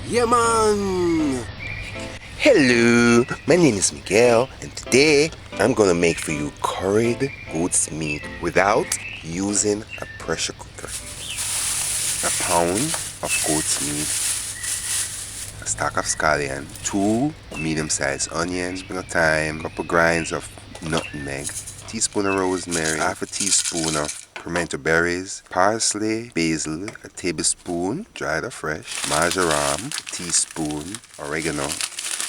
Yeah, man! Hello, my name is Miguel, and today I'm gonna make for you curried goat's meat without using a pressure cooker. A pound of goat's meat, a stack of scallion, two medium-sized onions, spring of thyme, couple grinds of nutmeg, teaspoon of rosemary, half a teaspoon of pimento berries, parsley, basil, a tablespoon, dried or fresh, marjoram, teaspoon, oregano,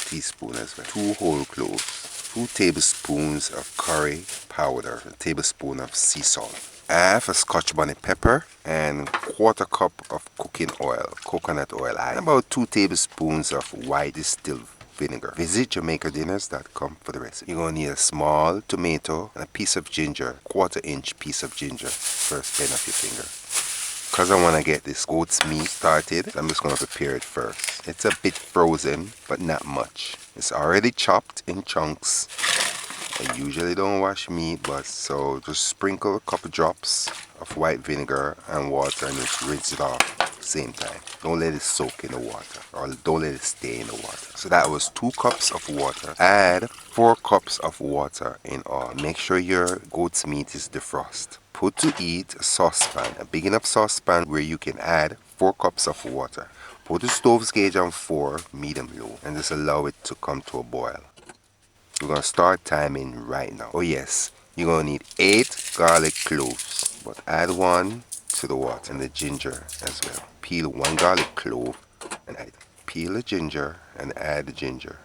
teaspoon as well, 2 whole cloves, 2 tablespoons of curry powder, a tablespoon of sea salt, half a scotch bonnet pepper, and quarter cup of cooking oil, coconut oil, and about 2 tablespoons of white distilled vinegar. Visit JamaicanDinners.com for the recipe. You're going to need a small tomato and a piece of ginger, quarter-inch piece of ginger, first bend of your finger. Because I want to get this goat's meat started, I'm just going to prepare it first. It's a bit frozen, but not much. It's already chopped in chunks. I usually don't wash meat, but so just sprinkle a couple drops of white vinegar and water and just rinse it off at the same time. Don't let it soak in the water, or don't let it stay in the water. So that was 2 cups of water. Add 4 cups of water in all. Make sure your goat's meat is defrosted. Put to heat a saucepan, a big enough saucepan where you can add 4 cups of water. Put the stove's gauge on 4, medium low, and just allow it to come to a boil. We're going to start timing right now. Oh yes, you're going to need 8 garlic cloves, but add 1 to the water and the ginger as well. Peel 1 garlic clove and add it. Peel the ginger and add the ginger.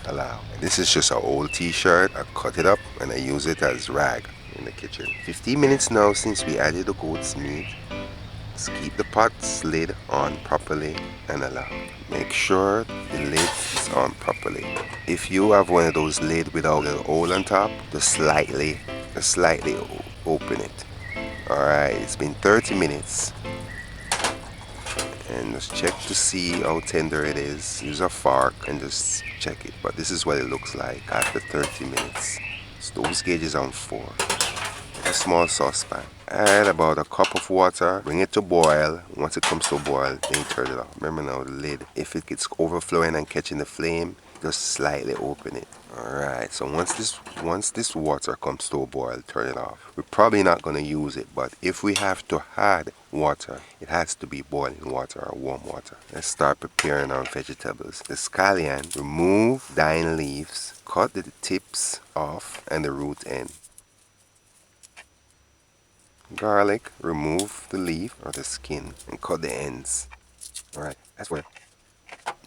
Allow. This is just an old t-shirt. I cut it up and I use it as rag in the kitchen. 15 minutes now since we added the goat's meat. Just keep the pot's lid on properly and allow. Make sure the lid is on properly. If you have one of those lids without a hole on top, just slightly open it. Alright, it's been 30 minutes. And just check to see how tender it is. Use a fork and just check it. But this is what it looks like after 30 minutes. Stove's gauge is on 4. A small saucepan. Add about a cup of water. Bring it to boil. Once it comes to a boil, then turn it off. Remember now the lid. If it gets overflowing and catching the flame, just slightly open it. Alright, so once this water comes to a boil, turn it off. We're probably not going to use it, but if we have to add water, it has to be boiling water or warm water. Let's start preparing our vegetables. The scallion, remove dying leaves, cut the tips off and the root end. Garlic, remove the leaf or the skin and cut the ends. Alright, that's where.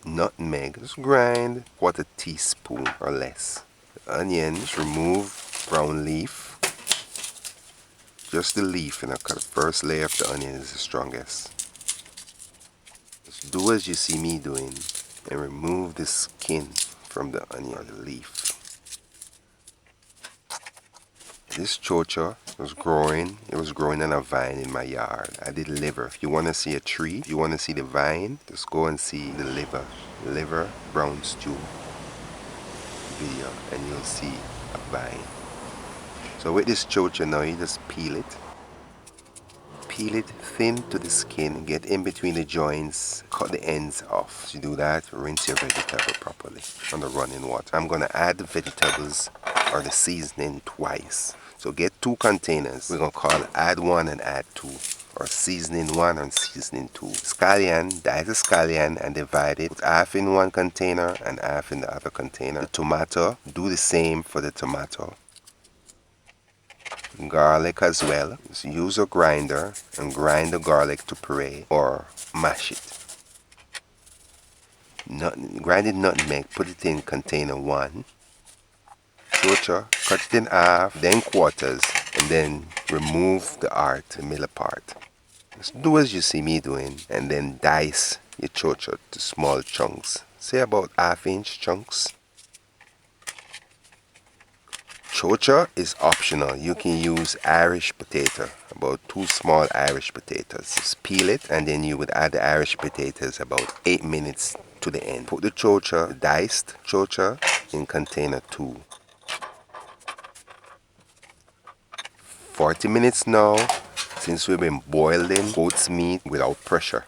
Nutmeg, just grind 1/4 teaspoon or less. The onions, remove brown leaf. Just the leaf, and the first layer of the onion is the strongest. Just do as you see me doing and remove the skin from the onion or the leaf. This chocha was growing. It was growing on a vine in my yard. I did liver. If you want to see a tree, if you want to see the vine, just go and see the liver brown stew video, and you'll see a vine. So with this chocha now, you just peel it. Peel it thin to the skin, get in between the joints, cut the ends off. So you do that, rinse your vegetable properly on the running water. I'm going to add the vegetables or the seasoning twice. So get 2 containers. We're going to call add 1 and add 2. Or seasoning 1 and seasoning 2. Scallion, dice the scallion and divide it. Put half in one container and half in the other container. The tomato, do the same for the tomato. Garlic as well. Just use a grinder and grind the garlic to puree or mash it. Grinded nutmeg, put it in container 1. Chocha, cut it in half, then quarters, and then remove the heart, the middle part. Just do as you see me doing, and then dice your chocha to small chunks. Say about 1/2 inch chunks. Chocha is optional. You can use Irish potato, about 2 small Irish potatoes. Just peel it, and then you would add the Irish potatoes about 8 minutes to the end. Put the chocha, the diced chocha, in container 2. 40 minutes now, Since we've been boiling goat's meat without pressure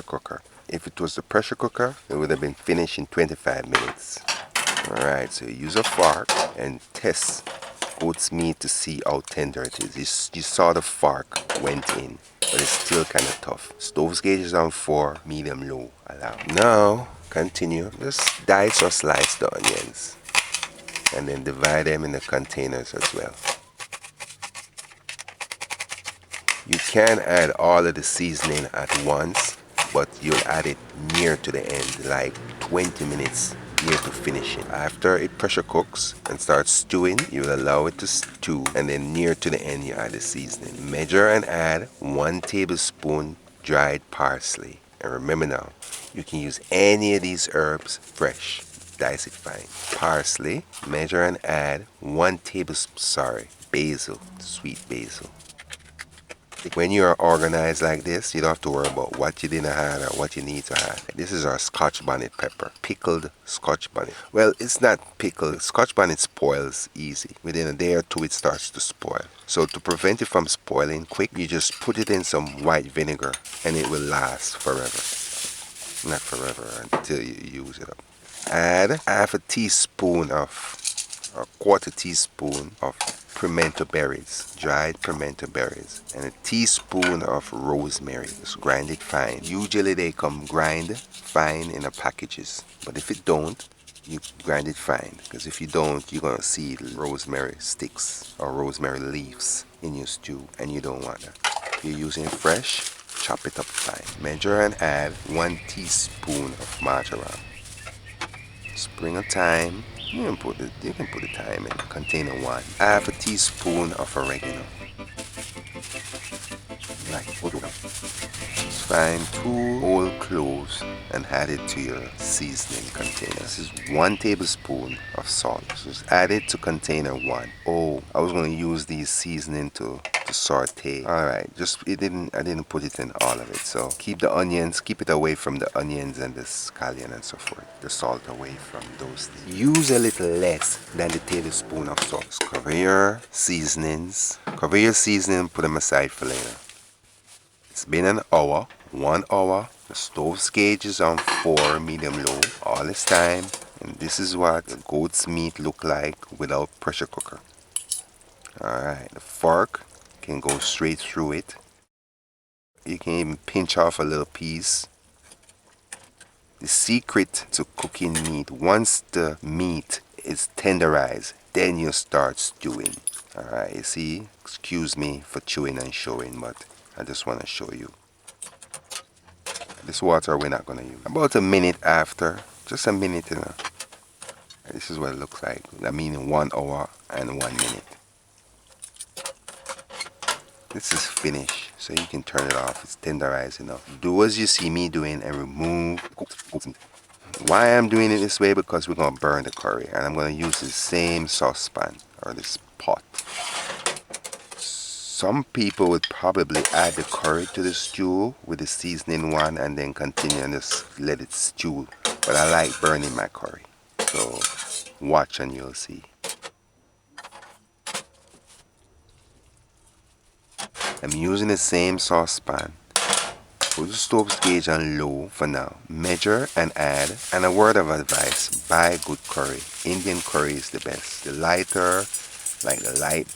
cooker. If it was the pressure cooker, it would have been finished in 25 minutes. Alright, so you use a fork and test goat's meat to see how tender it is. You saw the fork went in, but it's still kind of tough. Stove gauge is on 4, medium low, allow. Now, continue. Just dice or slice the onions and then divide them in the containers as well. You can add all of the seasoning at once, but you'll add it near to the end, like 20 minutes near to finishing. After it pressure cooks and starts stewing, you'll allow it to stew, and then near to the end you add the seasoning. Measure and add 1 tablespoon dried parsley. And remember now, you can use any of these herbs fresh. Dice it fine. Parsley, measure and add 1 tablespoon, basil, sweet basil. When you are organized like this, you don't have to worry about what you didn't add or what you need to add. This is our Scotch bonnet pepper, pickled Scotch bonnet. Well, it's not pickled. Scotch bonnet spoils easy. Within a day or two, it starts to spoil. So to prevent it from spoiling quick, you just put it in some white vinegar and it will last forever. Not forever, until you use it up. Add half a teaspoon of, or quarter teaspoon of pimento berries, dried pimento berries, and a teaspoon of rosemary. Just grind it fine. Usually they come grind fine in the packages, but if it don't, you grind it fine, because if you don't, you're gonna see rosemary sticks or rosemary leaves in your stew, and you don't want that. If you're using fresh, chop it up fine. Measure and add 1 teaspoon of marjoram. Spring of thyme. You can put the thyme in container 1. Half a teaspoon of oregano. It's fine. 2 whole cloves and add it to your seasoning container. This is 1 tablespoon of salt. So just add it to container 1. Oh, I was going to use these seasoning to saute. Alright, I didn't put it in all of it. So keep it away from the onions and the scallion and so forth. The salt away from those things. Use a little less than the tablespoon of salt. Just cover your seasonings. Cover your seasoning, put them aside for later. It's been an hour, 1 hour. The stove gauge is on 4, medium low, all this time. And this is what the goat's meat look like without pressure cooker. Alright, the fork can go straight through it. You can even pinch off a little piece. The secret to cooking meat, once the meat is tenderized, then you start stewing. Alright, you see, excuse me for chewing and showing, but I just want to show you. This water we're not going to use. About a minute after, just a minute, this is what it looks like. I mean 1 hour and 1 minute. This is finished, so you can turn it off. It's tenderized enough. Do as you see me doing and remove. Why I'm doing it this way? Because we're going to burn the curry, and I'm going to use the same saucepan or this pot. Some people would probably add the curry to the stew with the seasoning one and then continue and just let it stew. But I like burning my curry, so watch and you'll see. I'm using the same saucepan. Put the stove gauge on low for now. Measure and add. And a word of advice, buy good curry. Indian curry is the best. The lighter, like the light,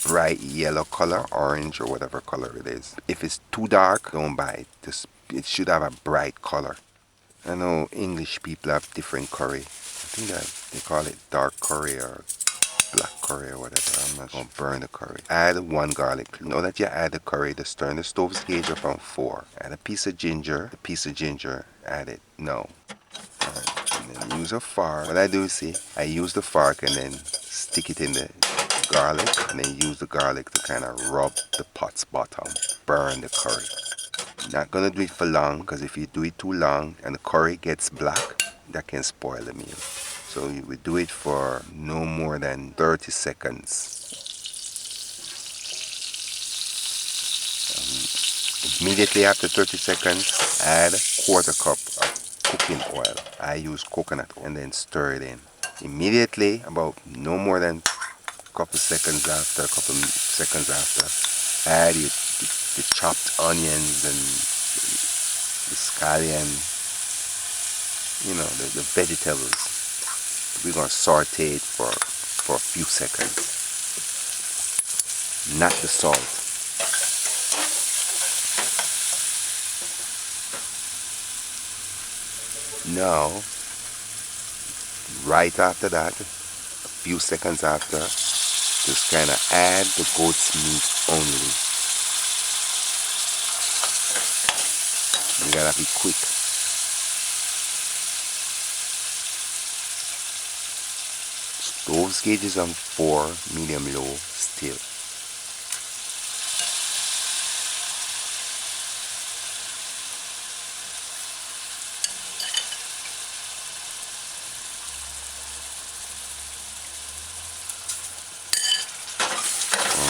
bright yellow color, orange or whatever color it is. If it's too dark, don't buy it. It should have a bright color. I know English people have different curry. I think that they call it dark curry or black curry or whatever. I'm not going to burn the curry. Add 1 garlic. Now that you add the curry, just turn the stove gauge up on 4. Add a piece of ginger. The piece of ginger, add it. No. And then use a fork. What I do, see, I use the fork and then stick it in the garlic. And then use the garlic to kind of rub the pot's bottom. Burn the curry. Not going to do it for long, because if you do it too long and the curry gets black, that can spoil the meal. So you would do it for no more than 30 seconds. Immediately after 30 seconds, add 1/4 cup of cooking oil. I use coconut oil, and then stir it in. Immediately, about no more than a couple seconds after, add the the chopped onions and the scallion, you know, the vegetables. We're going to saute it for a few seconds. Not the salt. Now, right after that, a few seconds after, just kind of add the goat's meat only. You gotta be quick. Stove gauge is on 4, medium low still.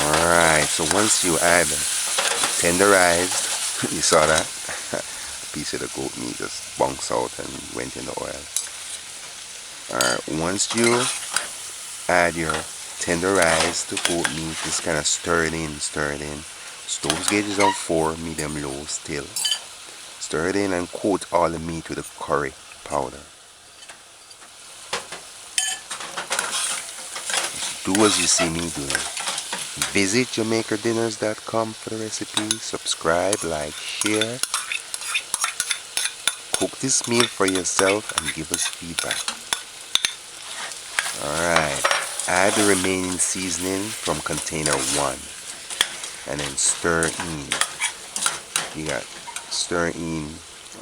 Alright, so once you add tenderized, you saw that? A piece of the goat meat just bunks out and went in the oil. Alright, once you add your tenderized goat meat, just kind of stir it in. Stove gauge is on 4, medium low still. Stir it in and coat all the meat with the curry powder. Just do as you see me doing. Visit JamaicanDinners.com for the recipe. Subscribe, like, share. Cook this meal for yourself and give us feedback. Alright, add the remaining seasoning from container 1 and then stir in. You got stir in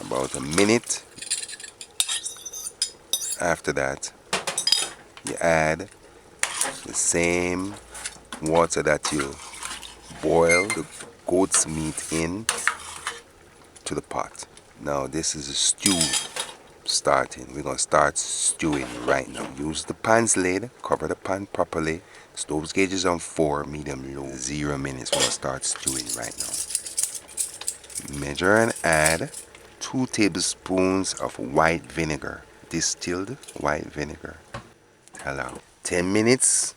about a minute. After that, you add the same water that you boil the goat's meat in to the pot. Now this is a stew starting. We're going to start stewing right now. Use the pan's lid, cover the pan properly. Stove gauge is on 4, medium low, 0 minutes. We're going to start stewing right now. Measure and add 2 tablespoons of white vinegar, distilled white vinegar. Allow 10 minutes.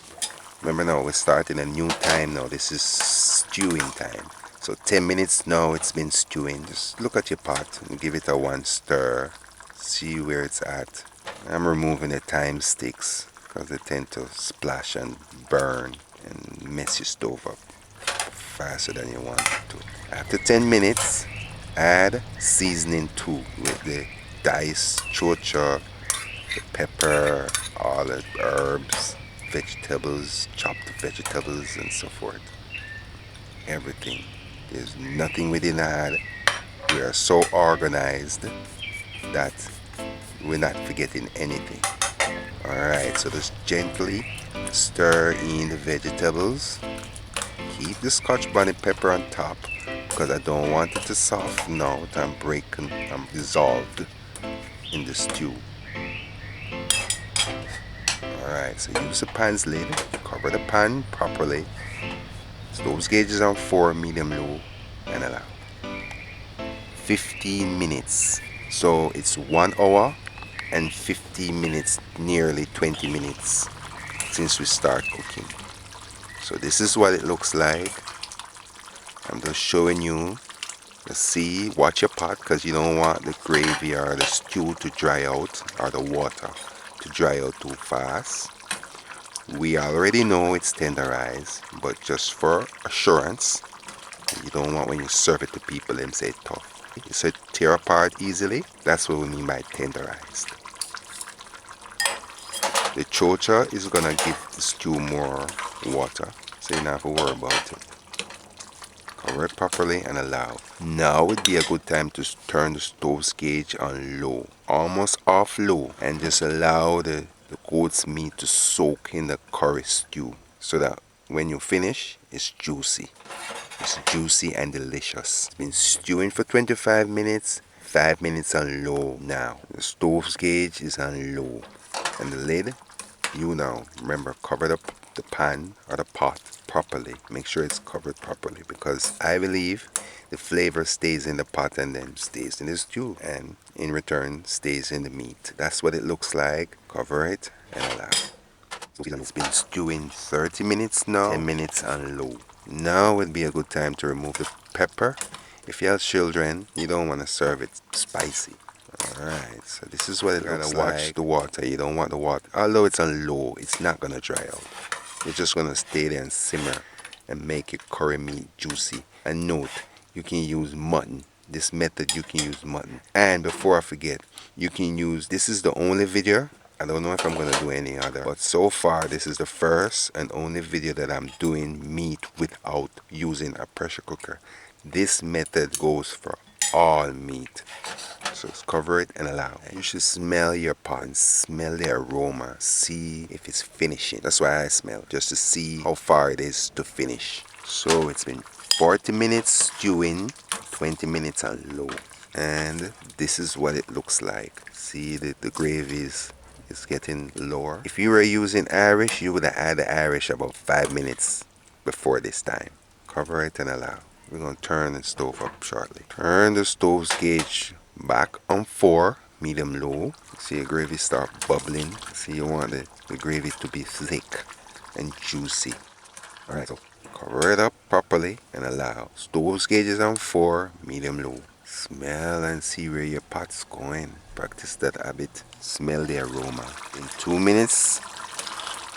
Remember now, we're starting a new time now. This is stewing time. So 10 minutes now it's been stewing. Just look at your pot and give it a 1 stir. See where it's at. I'm removing the thyme sticks because they tend to splash and burn and mess your stove up faster than you want it to. After 10 minutes, add seasoning 2 with the diced chocha, the pepper, all the herbs, vegetables, chopped vegetables and so forth. Everything. There's nothing we didn't add. We are so organized that we're not forgetting anything. Alright, so just gently stir in the vegetables. Keep the Scotch bonnet pepper on top because I don't want it to soften out and break and dissolved in the stew. Alright, so use the pan's lid, cover the pan properly. Stove gauge is on 4, medium low, and allow 15 minutes. So it's 1 hour and 15 minutes, nearly 20 minutes since we start cooking. So this is what it looks like. I'm just showing you. See, watch your pot because you don't want the gravy or the stew to dry out or the water to dry out too fast. We already know it's tenderized, but just for assurance, you don't want when you serve it to people them say it's tough. You say tear apart easily. That's what we mean by tenderized. The chocha is gonna give the stew more water, so you don't have to worry about it. Cover it properly and allow. Now would be a good time to turn the stove gauge on low, almost off low, and just allow the goat's meat to soak in the curry stew so that when you finish, it's juicy. It's juicy and delicious. It's been stewing for 25 minutes, 5 minutes on low now. The stove gauge is on low. And the lid, you now, remember, cover the pan or the pot properly. Make sure it's covered properly because I believe the flavor stays in the pot and then stays in the stew and in return stays in the meat. That's what it looks like. Cover it and allow. So it's been stewing 30 minutes now, 10 minutes on low. Now would be a good time to remove the pepper. If you have children, you don't want to serve it spicy. Alright, so this is what it looks like. You gotta watch the water. You don't want the water. Although it's on low, it's not gonna dry out. You're just gonna stay there and simmer and make your curry meat juicy. And note, you can use mutton. This method you can use mutton. And before I forget, you can use, this is the only video. I don't know if I'm gonna do any other, but so far this is the first and only video that I'm doing meat without using a pressure cooker. This method goes for all meat. So cover it and allow. You should smell your pot and smell the aroma. See if it's finishing. That's why I smell, just to see how far it is to finish. So it's been 40 minutes stewing, 20 minutes on low. And this is what it looks like. See that the gravy is getting lower. If you were using Irish, you would have added Irish about 5 minutes before this time. Cover it and allow. We're going to turn the stove up shortly. Turn the stove's gauge back on 4, medium low. See your gravy start bubbling. See, you want the gravy to be thick and juicy. Alright, so cover it up properly and allow. Stove's gauge is on 4, medium low. Smell and see where your pot's going. Practice that habit. Smell the aroma. In 2 minutes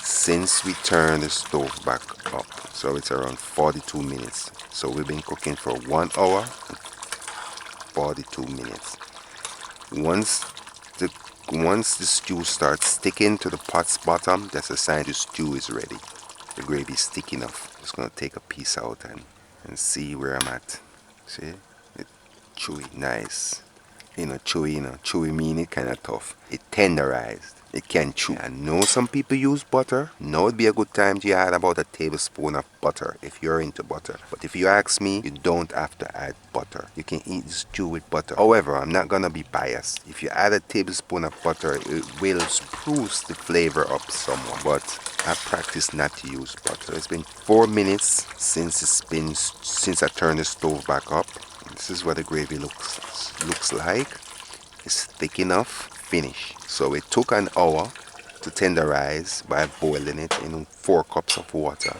since we turned the stove back up, so it's around 42 minutes. So we've been cooking for 1 hour and 42 minutes. Once the stew starts sticking to the pot's bottom, that's a sign the stew is ready. The gravy is thick enough. Just gonna take a piece out and see where I'm at. See? It's chewy, nice. Chewy mean it kind of tough. It tenderized. It can chew. I know some people use butter. Now would be a good time to add about a tablespoon of butter if you're into butter. But if you ask me, you don't have to add butter. You can eat the stew with butter. However, I'm not gonna be biased. If you add a tablespoon of butter, it will spruce the flavor up somewhat. But I practice not to use butter. It's been 4 minutes since I turned the stove back up. This is what the gravy looks like. It's thick enough. Finish. So it took an hour to tenderize by boiling it in 4 cups of water.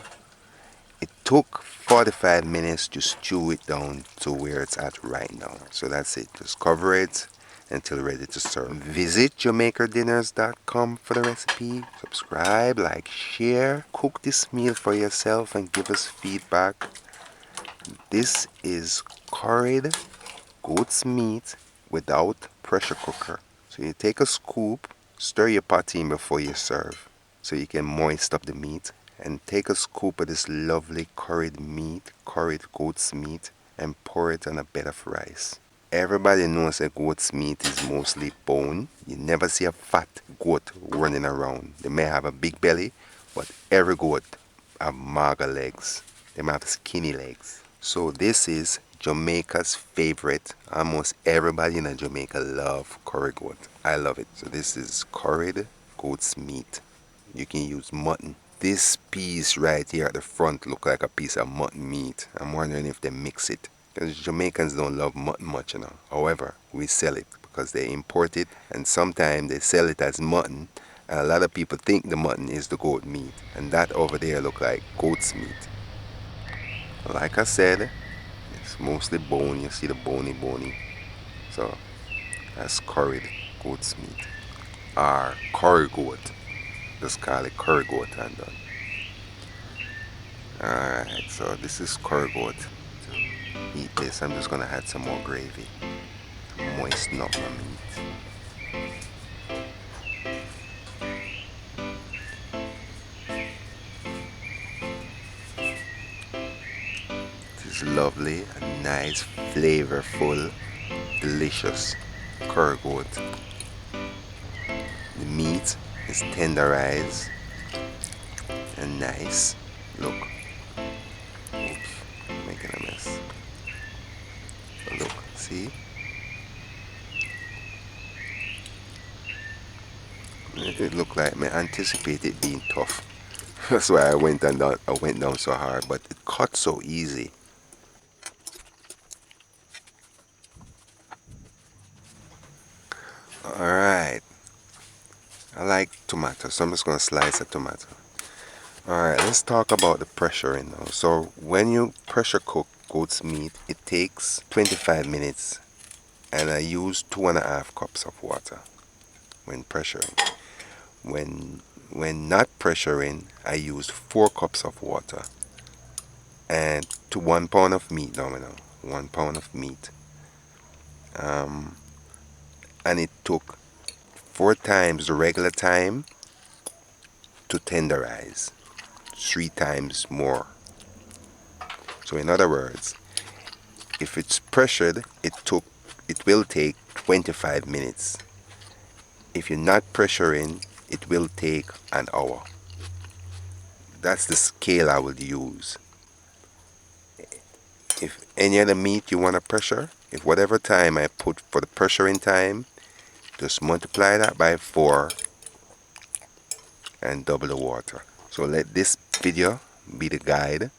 It took 45 minutes to stew it down to where it's at right now. So that's it. Just cover it until ready to serve. Visit JamaicanDinners.com for the recipe. Subscribe, like, share. Cook this meal for yourself and give us feedback. This is curried goat's meat without pressure cooker. So you take a scoop, stir your pot in before you serve so you can moist up the meat, and take a scoop of this lovely curried goat's meat, and pour it on a bed of rice. Everybody knows that goat's meat is mostly bone. You never see a fat goat running around. They may have a big belly, but every goat have mager legs. They may have skinny legs. So this is Jamaica's favorite. Almost everybody in Jamaica love curry goat. I love it. So this is curried goat's meat. You can use mutton. This piece right here at the front look like a piece of mutton meat. I'm wondering if they mix it, because Jamaicans don't love mutton much, However, we sell it because they import it, and sometimes they sell it as mutton, and a lot of people think the mutton is the goat meat, and that over there look like goat's meat. Like I said, it's mostly bone. You see the bony. So that's curried goat's meat, or curry goat. Just call it curry goat and done. Alright, so this is curry goat. To eat this, I'm just gonna add some more gravy. Moisten up my meat. It is lovely and nice, flavorful, delicious curry goat. The meat is tenderized and nice. Look. Oops, making a mess. Look, see? It looked like I anticipated it being tough. That's why I went down so hard, but it cut so easy. Alright. I like tomato, so I'm just gonna slice a tomato. Alright, let's talk about the pressuring now. So when you pressure cook goat's meat, it takes 25 minutes, and I use 2.5 cups of water when pressuring. When not pressuring, I use 4 cups of water. And to 1 pound of meat now, 1 pound of meat. And it took 4 times the regular time to tenderize, 3 times more. So in other words, if it's pressured, it will take 25 minutes. If you're not pressuring, it will take an hour. That's the scale I would use. If any other meat you want to pressure, if whatever time I put for the pressuring time, just multiply that by 4 and double the water. So let this video be the guide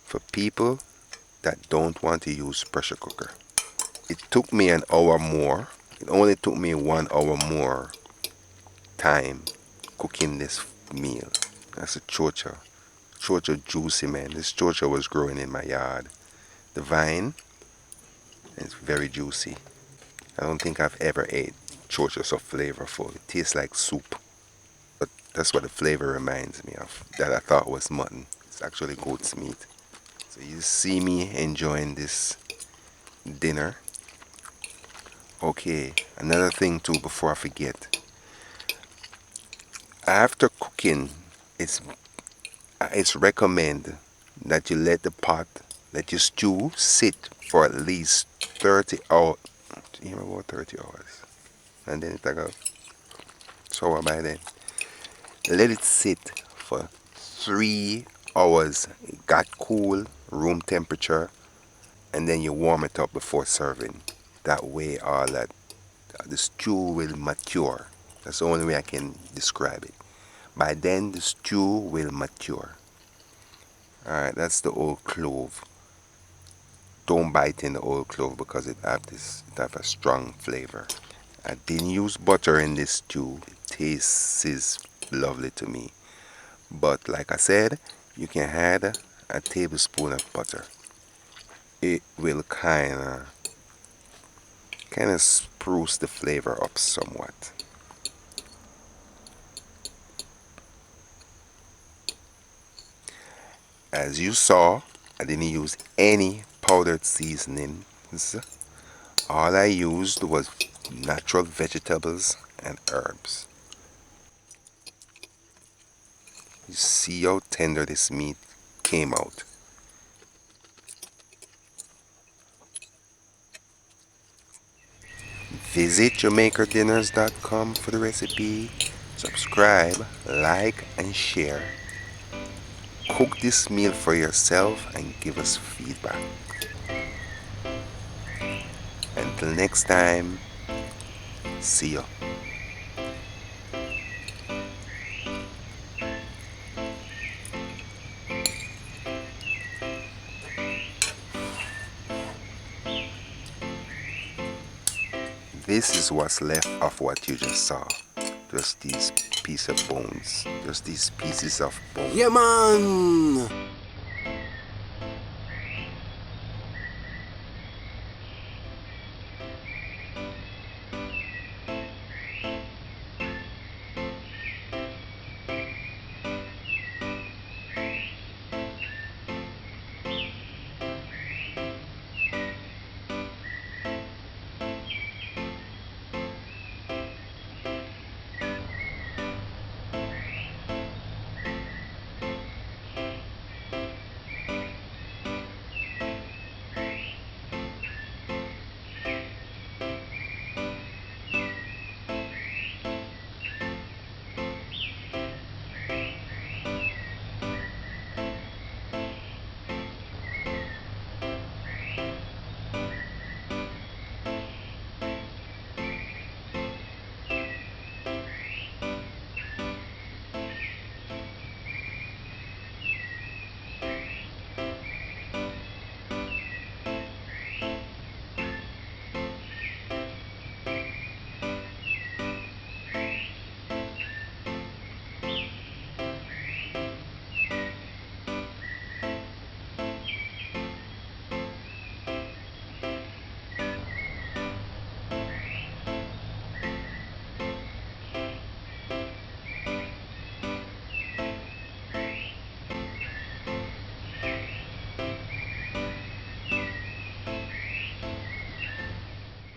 for people that don't want to use pressure cooker. It took me an hour more. It only took me 1 hour more time cooking this meal. That's a chocha. Chocha juicy, man. This chocha was growing in my yard. The vine is very juicy. I don't think I've ever ate chocha so flavorful. It tastes like soup. But that's what the flavor reminds me of. That I thought was mutton. It's actually goat's meat. So you see me enjoying this dinner. Okay, another thing too before I forget. After cooking, it's recommended that you let your stew sit for at least 30 hours. About 30 hours. And then it go sour by then. Let it sit for 3 hours. It got cool, room temperature, and then you warm it up before serving. That way all that the stew will mature. That's the only way I can describe it. By then the stew will mature. Alright, that's the old clove. Don't bite in the old clove because it have a strong flavor. I didn't use butter in this stew. It tastes lovely to me. But like I said, you can add a tablespoon of butter. It will kind of spruce the flavor up somewhat. As you saw, I didn't use any powdered seasonings. All I used was natural vegetables and herbs. You see how tender this meat came out. Visit JamaicanDinners.com for the recipe. Subscribe, like, and share. Cook this meal for yourself and give us feedback. Until next time, see you. This is what's left of what you just saw. Just these pieces of bones. Just these pieces of bones. Yeah, man.